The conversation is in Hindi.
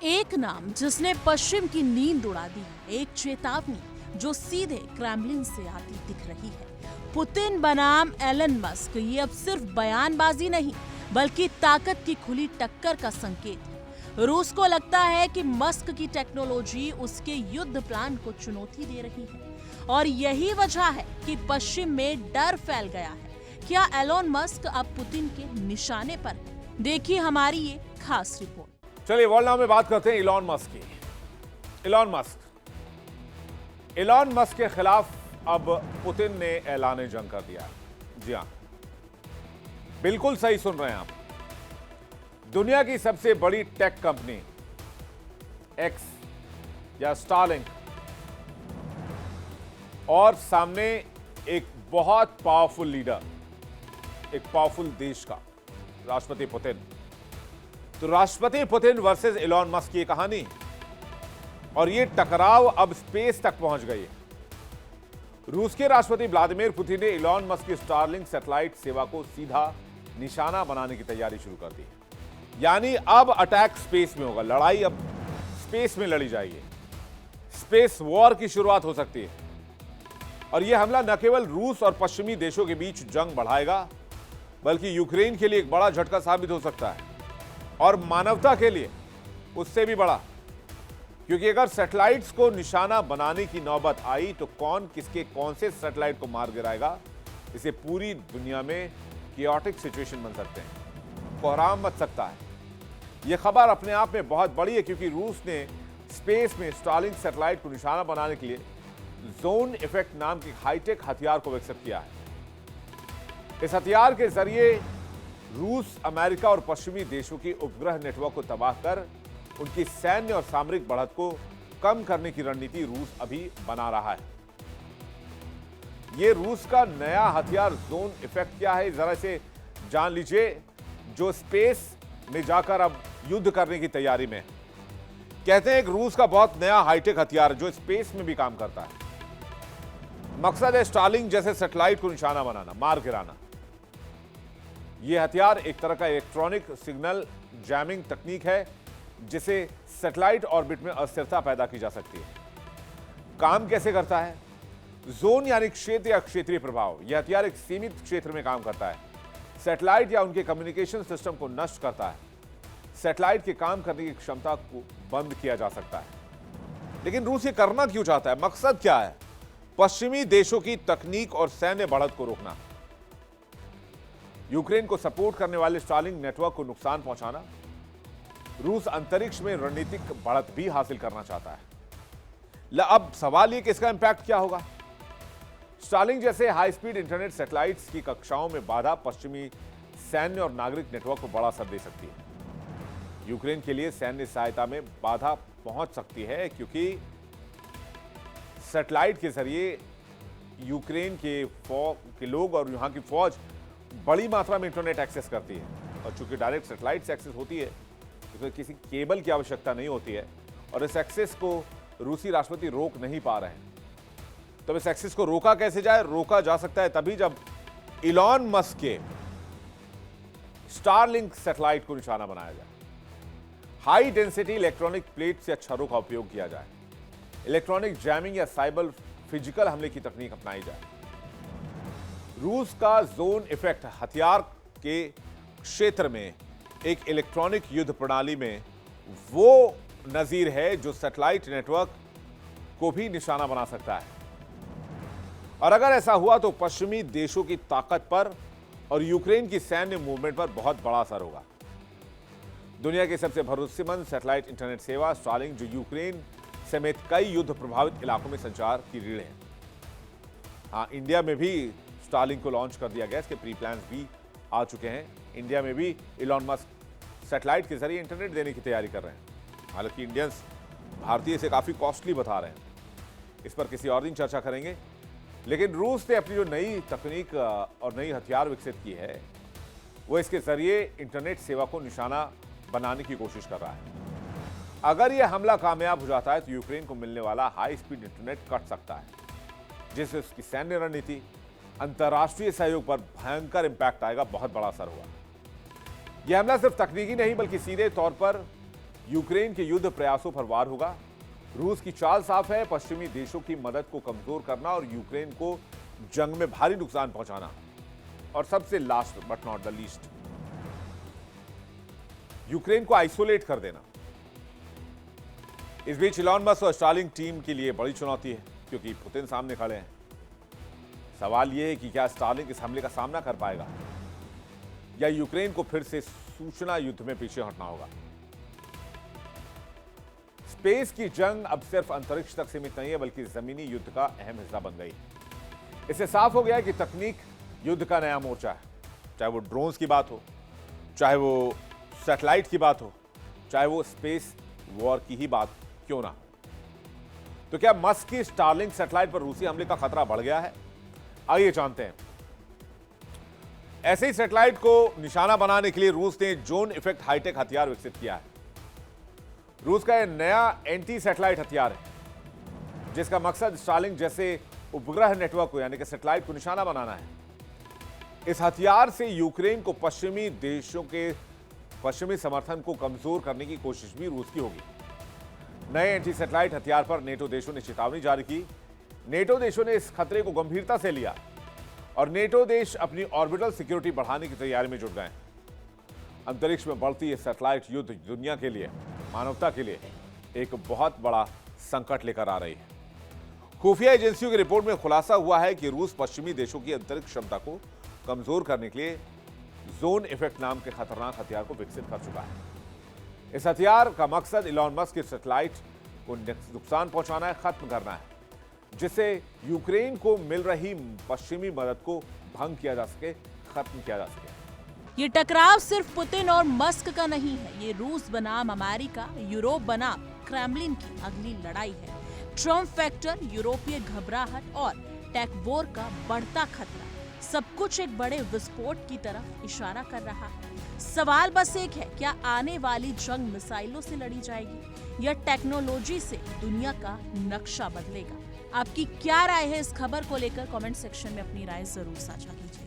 एक नाम जिसने पश्चिम की नींद उड़ा दी, एक चेतावनी जो सीधे क्रेमलिन से आती दिख रही है। पुतिन बनाम एलन मस्क, ये अब सिर्फ बयानबाजी नहीं बल्कि ताकत की खुली टक्कर का संकेत है। रूस को लगता है कि मस्क की टेक्नोलॉजी उसके युद्ध प्लान को चुनौती दे रही है और यही वजह है कि पश्चिम में डर फैल गया है। क्या एलोन मस्क अब पुतिन के निशाने पर है? देखिए हमारी ये खास रिपोर्ट। चलिए वर्ल्ड नाउ में बात करते हैं इलॉन मस्क की। इलॉन मस्क के खिलाफ अब पुतिन ने ऐलान जंग कर दिया। जी हां, बिल्कुल सही सुन रहे हैं आप। दुनिया की सबसे बड़ी टेक कंपनी एक्स या स्टारलिंक और सामने एक बहुत पावरफुल लीडर, एक पावरफुल देश का राष्ट्रपति पुतिन। तो राष्ट्रपति पुतिन वर्सेस इलॉन मस्क की कहानी और ये टकराव अब स्पेस तक पहुंच गई है। रूस के राष्ट्रपति व्लादिमीर पुतिन ने इलॉन मस्क की स्टारलिंक सैटेलाइट सेवा को सीधा निशाना बनाने की तैयारी शुरू कर दी है। यानी अब अटैक स्पेस में होगा, लड़ाई अब स्पेस में लड़ी जाएगी। स्पेस वॉर की शुरुआत हो सकती है और यह हमला न केवल रूस और पश्चिमी देशों के बीच जंग बढ़ाएगा बल्कि यूक्रेन के लिए एक बड़ा झटका साबित हो सकता है और मानवता के लिए उससे भी बड़ा, क्योंकि अगर सैटेलाइट्स को निशाना बनाने की नौबत आई तो कौन किसके कौन से सैटेलाइट को मार गिराएगा, इसे पूरी दुनिया में कियोटिक सिचुएशन बन सकते हैं, कोहराम मच सकता है। यह खबर अपने आप में बहुत बड़ी है क्योंकि रूस ने स्पेस में स्टारलिंक सैटेलाइट को निशाना बनाने के लिए जोन इफेक्ट नाम के हाईटेक हथियार को विकसित किया है। इस हथियार के जरिए रूस अमेरिका और पश्चिमी देशों के उपग्रह नेटवर्क को तबाह कर उनकी सैन्य और सामरिक बढ़त को कम करने की रणनीति रूस अभी बना रहा है। यह रूस का नया हथियार जोन इफेक्ट क्या है, जरा से जान लीजिए, जो स्पेस में जाकर अब युद्ध करने की तैयारी में है। कहते हैं एक रूस का बहुत नया हाईटेक हथियार जो स्पेस में भी काम करता है। मकसद है स्टारलिंक जैसे सैटेलाइट को निशाना बनाना, मार गिराना। यह हथियार एक तरह का इलेक्ट्रॉनिक सिग्नल जैमिंग तकनीक है जिसे सैटेलाइट ऑर्बिट में अस्थिरता पैदा की जा सकती है। काम कैसे करता है? जोन यानी क्षेत्र या क्षेत्रीय प्रभाव। यह हथियार एक सीमित क्षेत्र में काम करता है, सैटेलाइट या उनके कम्युनिकेशन सिस्टम को नष्ट करता है। सैटेलाइट के काम करने की क्षमता को बंद किया जा सकता है। लेकिन रूस ये करना क्यों चाहता है? मकसद क्या है? पश्चिमी देशों की तकनीक और सैन्य बढ़त को रोकना, यूक्रेन को सपोर्ट करने वाले स्टारलिंक नेटवर्क को नुकसान पहुंचाना। रूस अंतरिक्ष में रणनीतिक बढ़त भी हासिल करना चाहता है। अब सवाल यह कि इसका इंपैक्ट क्या होगा? स्टारलिंक जैसे हाई स्पीड इंटरनेट सैटेलाइट्स की कक्षाओं में बाधा पश्चिमी सैन्य और नागरिक नेटवर्क को बड़ा असर दे सकती है। यूक्रेन के लिए सैन्य सहायता में बाधा पहुंच सकती है क्योंकि सैटेलाइट के जरिए यूक्रेन के लोग और यहां की फौज बड़ी मात्रा में इंटरनेट एक्सेस करती है और चूंकि डायरेक्ट सैटेलाइट से एक्सेस होती है इसमें किसी केबल की आवश्यकता नहीं होती है और इस एक्सेस को रूसी राष्ट्रपति रोक नहीं पा रहे हैं। तो इस एक्सेस को रोका कैसे जाए? रोका जा सकता है तभी जब इलॉन मस्क के स्टारलिंक सैटेलाइट को निशाना बनाया जाए, हाई डेंसिटी इलेक्ट्रॉनिक प्लेट से अक्षरों का उपयोग किया जाए, इलेक्ट्रॉनिक जैमिंग या साइबर फिजिकल हमले की तकनीक अपनाई जाए। रूस का जोन इफेक्ट हथियार के क्षेत्र में एक इलेक्ट्रॉनिक युद्ध प्रणाली में वो नजीर है जो सैटेलाइट नेटवर्क को भी निशाना बना सकता है। और अगर ऐसा हुआ तो पश्चिमी देशों की ताकत पर और यूक्रेन की सैन्य मूवमेंट पर बहुत बड़ा असर होगा। दुनिया के सबसे भरोसेमंद सैटेलाइट इंटरनेट सेवा स्टारलिंक, जो यूक्रेन समेत कई युद्ध प्रभावित इलाकों में संचार की रीढ़ है। हाँ, इंडिया में भी स्टारलिंक को लॉन्च कर दिया गया, इसके प्री प्लान्स भी आ चुके हैं। इंडिया में भी इलॉन मस्क सैटेलाइट के जरिए इंटरनेट देने की तैयारी कर रहे हैं। हालांकि इंडियंस भारतीय से काफ़ी कॉस्टली बता रहे हैं, इस पर किसी और दिन चर्चा करेंगे। लेकिन रूस ने अपनी जो नई तकनीक और नई हथियार विकसित की है वो इसके जरिए इंटरनेट सेवा को निशाना बनाने की कोशिश कर रहा है। अगर यह हमला कामयाब हो जाता है तो यूक्रेन को मिलने वाला हाई स्पीड इंटरनेट कट सकता है, जिससे उसकी सैन्य रणनीति, अंतर्राष्ट्रीय सहयोग पर भयंकर इंपैक्ट आएगा, बहुत बड़ा असर होगा। यह हमला सिर्फ तकनीकी नहीं बल्कि सीधे तौर पर यूक्रेन के युद्ध प्रयासों पर वार होगा। रूस की चाल साफ है, पश्चिमी देशों की मदद को कमजोर करना और यूक्रेन को जंग में भारी नुकसान पहुंचाना। और सबसे last but not the least, Ukraine को आइसोलेट कर देना। इस बीच इलॉन मस्क और स्टारलिंक टीम के लिए बड़ी चुनौती है, क्योंकि पुतिन सामने खड़े हैं। सवाल यह है कि क्या स्टारलिंक इस हमले का सामना कर पाएगा या यूक्रेन को फिर से सूचना युद्ध में पीछे हटना होगा। स्पेस की जंग अब सिर्फ अंतरिक्ष तक सीमित नहीं है, बल्कि जमीनी युद्ध का अहम हिस्सा बन गई है। इससे साफ हो गया है कि तकनीक युद्ध का नया मोर्चा है। चाहे वो ड्रोन्स की बात हो, चाहे वो सैटेलाइट की बात हो, चाहे वो स्पेस वॉर की ही बात क्यों ना हो। तो क्या मस्क की स्टारलिंक सैटेलाइट पर रूसी हमले का खतरा बढ़ गया है? आइए जानते हैं। ऐसे ही सैटेलाइट को निशाना बनाने के लिए रूस ने जोन इफेक्ट हाईटेक हथियार विकसित किया है। रूस का यह नया एंटी सैटेलाइट हथियार है, जिसका मकसद स्टारलिंक जैसे उपग्रह नेटवर्क को यानी कि सैटेलाइट को निशाना बनाना है। इस हथियार से यूक्रेन को पश्चिमी देशों के पश्चिमी समर्थन को कमजोर करने की कोशिश भी रूस की होगी। नए एंटी सैटेलाइट हथियार पर नेटो देशों ने चेतावनी जारी की। नेटो देशों ने इस खतरे को गंभीरता से लिया और नेटो देश अपनी ऑर्बिटल सिक्योरिटी बढ़ाने की तैयारी में जुट गए। अंतरिक्ष में बढ़ती यह सैटेलाइट युद्ध दुनिया के लिए, मानवता के लिए एक बहुत बड़ा संकट लेकर आ रही है। खुफिया एजेंसियों की रिपोर्ट में खुलासा हुआ है कि रूस पश्चिमी देशों की अंतरिक्ष क्षमता को कमजोर करने के लिए जोन इफेक्ट नाम के खतरनाक हथियार को विकसित कर चुका है। इस हथियार का मकसद इलॉन मस्क के सैटेलाइट को नुकसान पहुंचाना है, खत्म करना है, जिससे यूक्रेन को मिल रही पश्चिमी मदद को भंग किया जा सके, खत्म किया जा सके। ये टकराव सिर्फ पुतिन और मस्क का नहीं है, ये रूस बनाम अमेरिका, यूरोप बनाम क्रेमलिन की अगली लड़ाई है। ट्रम्प फैक्टर, यूरोपीय घबराहट और टेक वॉर का बढ़ता खतरा, सब कुछ एक बड़े विस्फोट की तरफ इशारा कर रहा है। सवाल बस एक है, क्या आने वाली जंग मिसाइलों से लड़ी जाएगी या टेक्नोलॉजी से दुनिया का नक्शा बदलेगा? आपकी क्या राय है इस खबर को लेकर? कमेंट सेक्शन में अपनी राय जरूर साझा कीजिए।